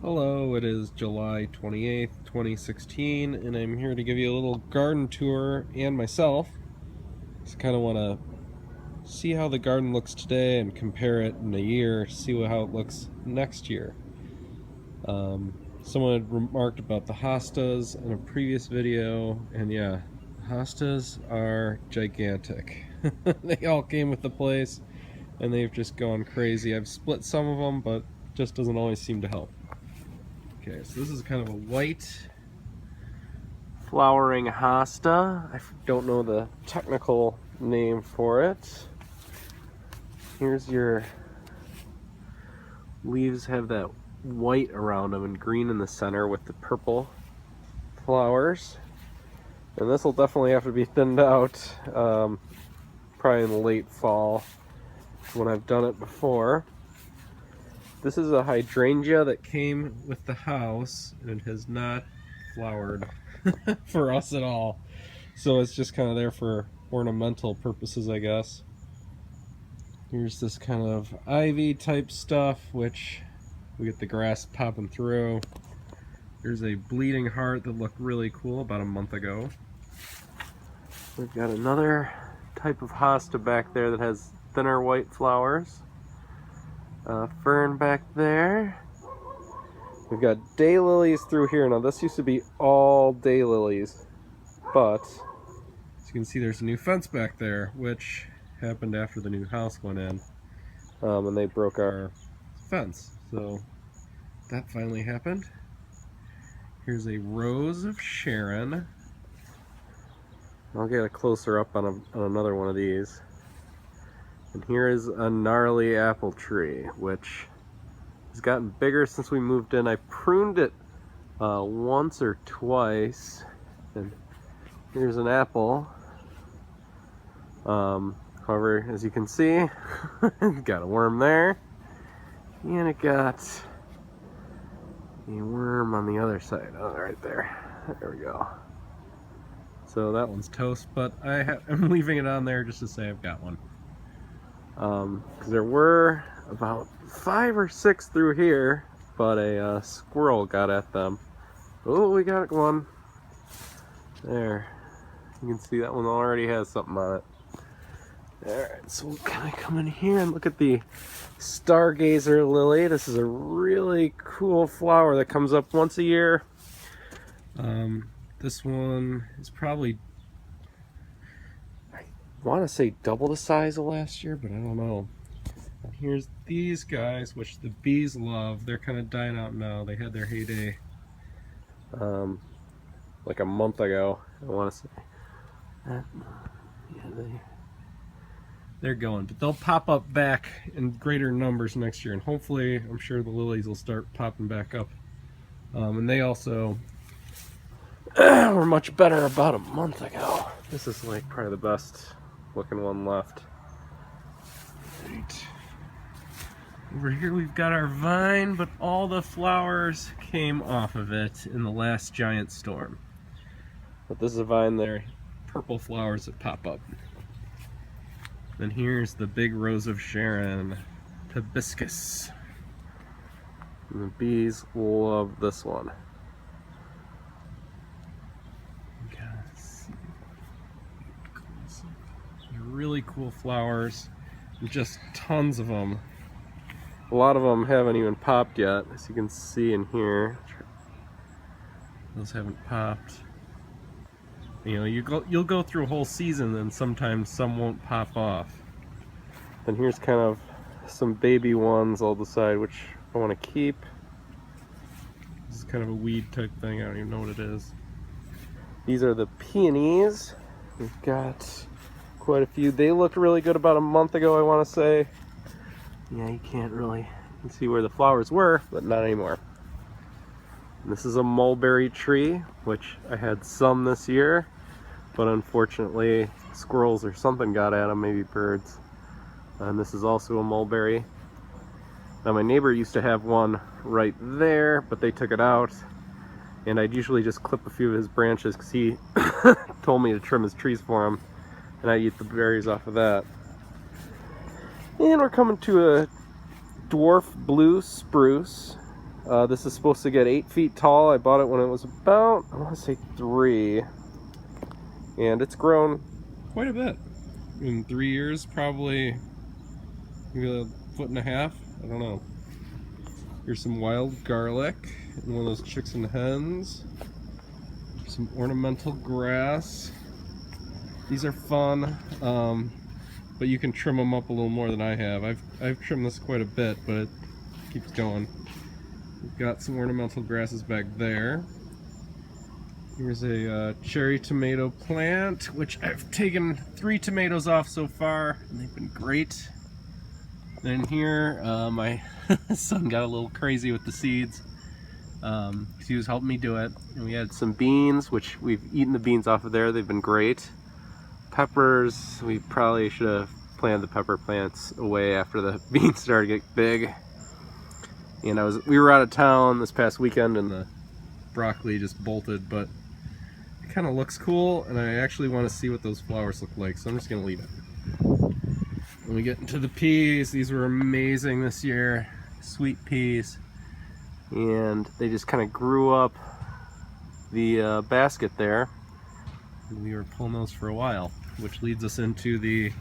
Hello, it is July 28th, 2016, and I'm here to give you a little garden tour and myself. Just kind of want to see how the garden looks today and compare it in a year, see how it looks next year. Someone had remarked about the hostas in a previous video, and yeah, hostas are gigantic. They all came with the place, and they've just gone crazy. I've split some of them, but just doesn't always seem to help. Okay, so this is kind of a white flowering hosta. I don't know the technical name for it. Here's your leaves, have that white around them and green in the center with the purple flowers. And this will definitely have to be thinned out probably in the late fall when I've done it before. This is a hydrangea that came with the house, and it has not flowered for us at all. So it's just kind of there for ornamental purposes, I guess. Here's this kind of ivy type stuff, which we get the grass popping through. Here's a bleeding heart that looked really cool about a month ago. We've got another type of hosta back there that has thinner white flowers. Fern back there. We've got daylilies through here. Now this used to be all daylilies, but as you can see there's a new fence back there, which happened after the new house went in, and they broke our fence. So that finally happened. Here's a rose of Sharon. I'll get a closer up on another one of these. And here is a gnarly apple tree, which has gotten bigger since we moved in. I pruned it once or twice, and here's an apple. However, as you can see, it's got a worm there, and it got a worm on the other side. Oh, right there. There we go. So that one's toast, but I'm leaving it on there just to say I've got one. Because there were about 5 or 6 through here, but a squirrel got at them. Oh, we got one. There. You can see that one already has something on it. Alright, so we'll kind of come in here and look at the Stargazer lily. This is a really cool flower that comes up once a year. This one is probably, I want to say double the size of last year, but I don't know. And here's these guys, which the bees love. They're kind of dying out now. They had their heyday like a month ago, I want to say. Yeah, they're going, but they'll pop up back in greater numbers next year, and hopefully, I'm sure the lilies will start popping back up. And they also were much better about a month ago. This is like probably the best looking one left. Right. Over here we've got our vine, but all the flowers came off of it in the last giant storm. But this is a vine there, purple flowers that pop up. Then here's the big rose of Sharon, hibiscus. And the bees love this one. Really cool flowers, just tons of them. A lot of them haven't even popped yet, as you can see in here. Those haven't popped. You know, you'll go through a whole season, and sometimes some won't pop off. Then here's kind of some baby ones. I'll decide which I want to keep. This is kind of a weed type thing. I don't even know what it is. These are the peonies. We've got quite a few. They looked really good about a month ago, I want to say. Yeah, you can't really see where the flowers were, but not anymore. And this is a mulberry tree, which I had some this year, but unfortunately squirrels or something got at them, maybe birds. And this is also a mulberry. Now my neighbor used to have one right there, but they took it out, and I'd usually just clip a few of his branches because he told me to trim his trees for him, and I eat the berries off of that. And we're coming to a dwarf blue spruce. This is supposed to get 8 feet tall. I bought it when it was about, I want to say 3. And it's grown quite a bit. In 3 years, probably maybe 1.5 feet. I don't know. Here's some wild garlic and one of those chicks and hens. Some ornamental grass. These are fun, but you can trim them up a little more than I have. I've trimmed this quite a bit, but it keeps going. We've got some ornamental grasses back there. Here's a cherry tomato plant, which I've taken 3 tomatoes off so far, and they've been great. Then here, my son got a little crazy with the seeds. He was helping me do it. And we had some beans, which we've eaten the beans off of there. They've been great. Peppers, we probably should have planted the pepper plants away after the beans started to get big. And we were out of town this past weekend and the broccoli just bolted, but it kind of looks cool and I actually want to see what those flowers look like, so I'm just going to leave it. When we get into the peas, these were amazing this year, sweet peas, and they just kind of grew up the basket there, and we were pulling those for a while, which leads us into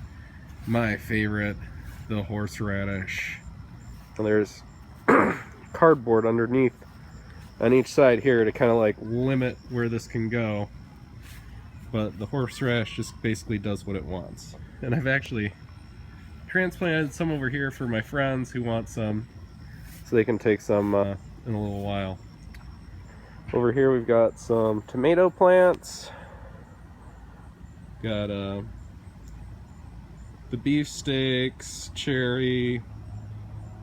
my favorite, the horseradish. And there's cardboard underneath on each side here to kind of like limit where this can go, but the horseradish just basically does what it wants. And I've actually transplanted some over here for my friends who want some, so they can take some in a little while. Over here we've got some tomato plants. Got the beefsteaks, cherry,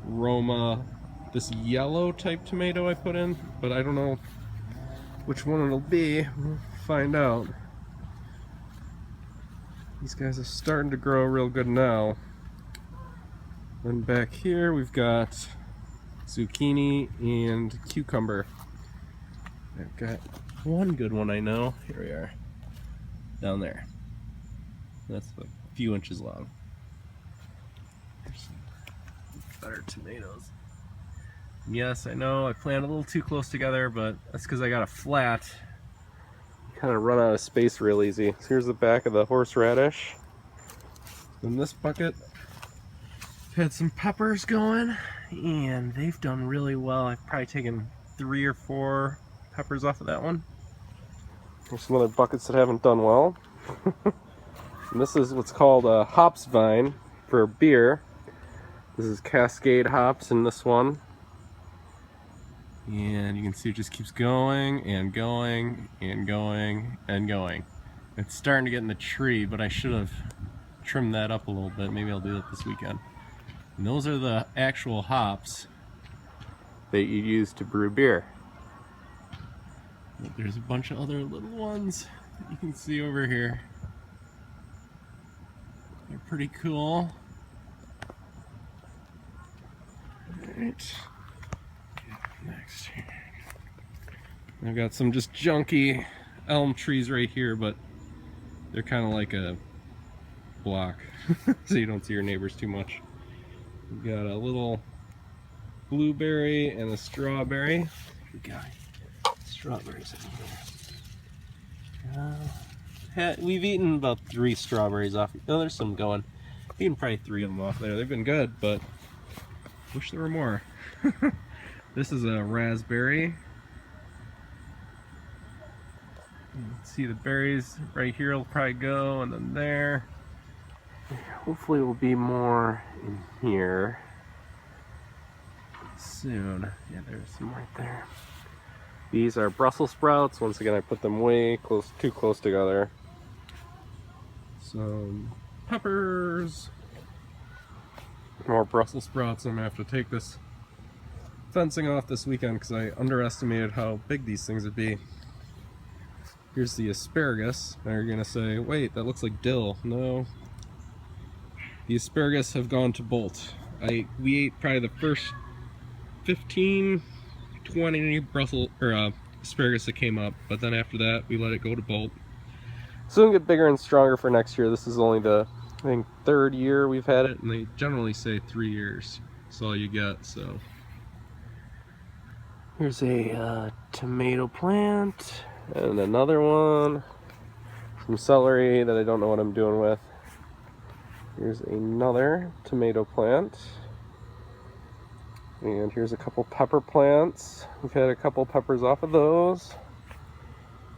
Roma, this yellow type tomato I put in, but I don't know which one it'll be. We'll find out. These guys are starting to grow real good now. Then back here we've got zucchini and cucumber. I've got one good one I know. Here we are. Down there. That's a few inches long. There's some better tomatoes. Yes, I know I planted a little too close together, but that's because I got a flat. Kind of run out of space real easy. So here's the back of the horseradish. In this bucket, I've had some peppers going, and they've done really well. I've probably taken 3 or 4 peppers off of that one. There's some other buckets that haven't done well. And this is what's called a hops vine for beer. This is Cascade hops in this one. And you can see it just keeps going and going and going and going. It's starting to get in the tree, but I should have trimmed that up a little bit. Maybe I'll do that this weekend. And those are the actual hops that you use to brew beer. But there's a bunch of other little ones that you can see over here. They're pretty cool. Alright. Next here. I've got some just junky elm trees right here, but they're kind of like a block, so you don't see your neighbors too much. We've got a little blueberry and a strawberry. We got strawberries in here. We've eaten about 3 strawberries off. Oh, there's some going. Eaten probably 3 of them off there. They've been good, but wish there were more. This is a raspberry. You can see the berries right here will probably go, and then there. Hopefully will be more in here soon. Yeah, there's some right there. These are Brussels sprouts. Once again, I put them way too close together. Some peppers. More Brussels sprouts. I'm gonna have to take this fencing off this weekend because I underestimated how big these things would be. Here's the asparagus. Now you're gonna say, wait, that looks like dill. No. The asparagus have gone to bolt. We ate probably the first 15, 20 asparagus that came up, but then after that we let it go to bolt. So it'll get bigger and stronger for next year. This is only the, I think, 3rd year we've had it, and they generally say 3 years. That's all you get, so. Here's a tomato plant and another one. Some celery that I don't know what I'm doing with. Here's another tomato plant. And here's a couple pepper plants. We've had a couple peppers off of those.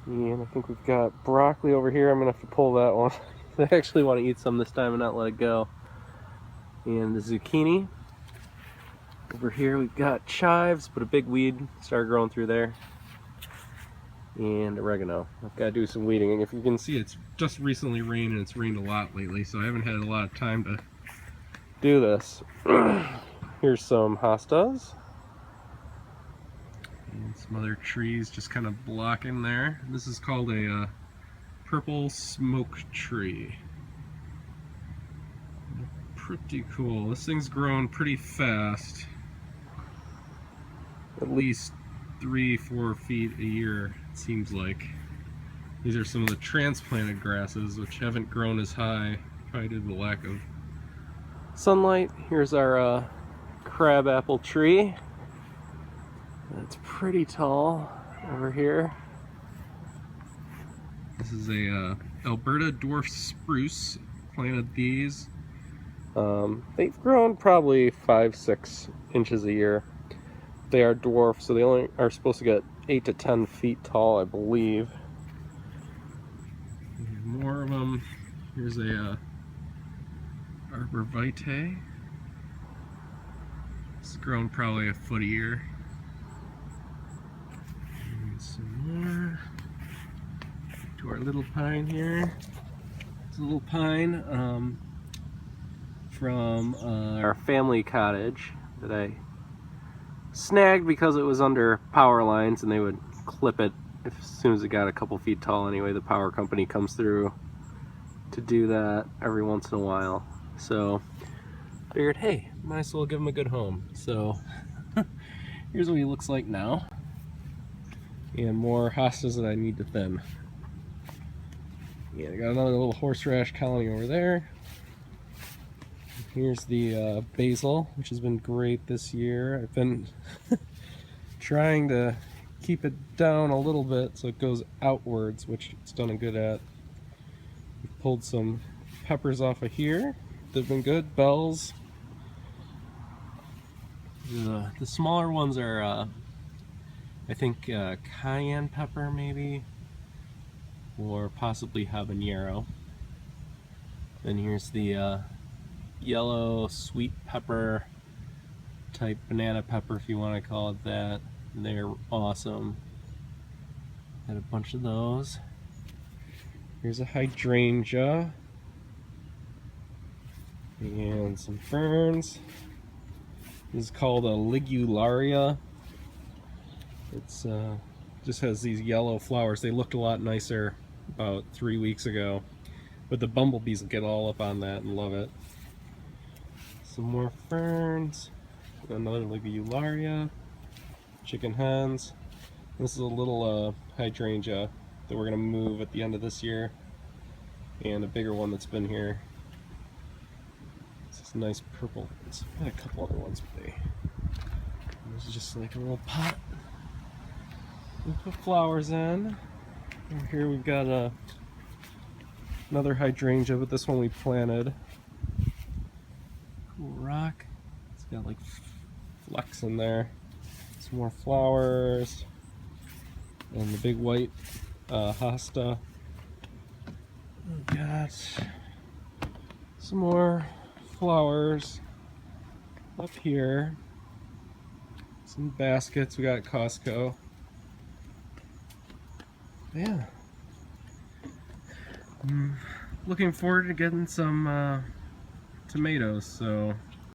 And I think we've got broccoli over here. I'm gonna have to pull that one. I actually want to eat some this time and not let it go. And the zucchini. Over here we've got chives, but a big weed started growing through there. And oregano. I've got to do some weeding. And if you can see, it's just recently rained and it's rained a lot lately, so I haven't had a lot of time to do this. Here's some hostas. And some other trees just kind of blocking there. This is called a purple smoke tree. Pretty cool. This thing's grown pretty fast. At least 3-4 feet a year, it seems like. These are some of the transplanted grasses, which haven't grown as high, probably due to the lack of sunlight. Here's our crabapple tree. That's pretty tall over here. This is a Alberta dwarf spruce. Planted these. They've grown probably 5-6 inches a year. They are dwarf, so they only are supposed to get 8 to 10 feet tall, I believe. More of them. Here's a arbor vitae. It's grown probably a foot a year. And some more. To our little pine here. It's a little pine from our family cottage that I snagged because it was under power lines and they would clip it as soon as it got a couple feet tall. Anyway, the power company comes through to do that every once in a while. So figured, hey, might as well give him a good home. So here's what he looks like now. And more hostas that I need to thin. Yeah, I got another little horseradish colony over there. Here's the basil, which has been great this year. I've been trying to keep it down a little bit so it goes outwards, which it's done a good at. We've pulled some peppers off of here. They've been good. Bells. The smaller ones are, I think, cayenne pepper maybe, or possibly habanero. Then here's the yellow sweet pepper type banana pepper, if you want to call it that. They're awesome. Had a bunch of those. Here's a hydrangea and some ferns. This is called a ligularia. It's just has these yellow flowers. They looked a lot nicer about 3 weeks ago, but the bumblebees will get all up on that and love it. Some more ferns, another ligularia, chicken hens. This is a little hydrangea that we're going to move at the end of this year, and a bigger one that's been here. This is nice purple. It's got a couple other ones, but this is just like a little pot. We'll put flowers in. Over here we've got another hydrangea, but this one we planted. Cool rock. It's got like flecks in there. Some more flowers. And the big white hosta. We've got some more flowers up here. Some baskets we got at Costco. Yeah. I'm looking forward to getting some tomatoes, so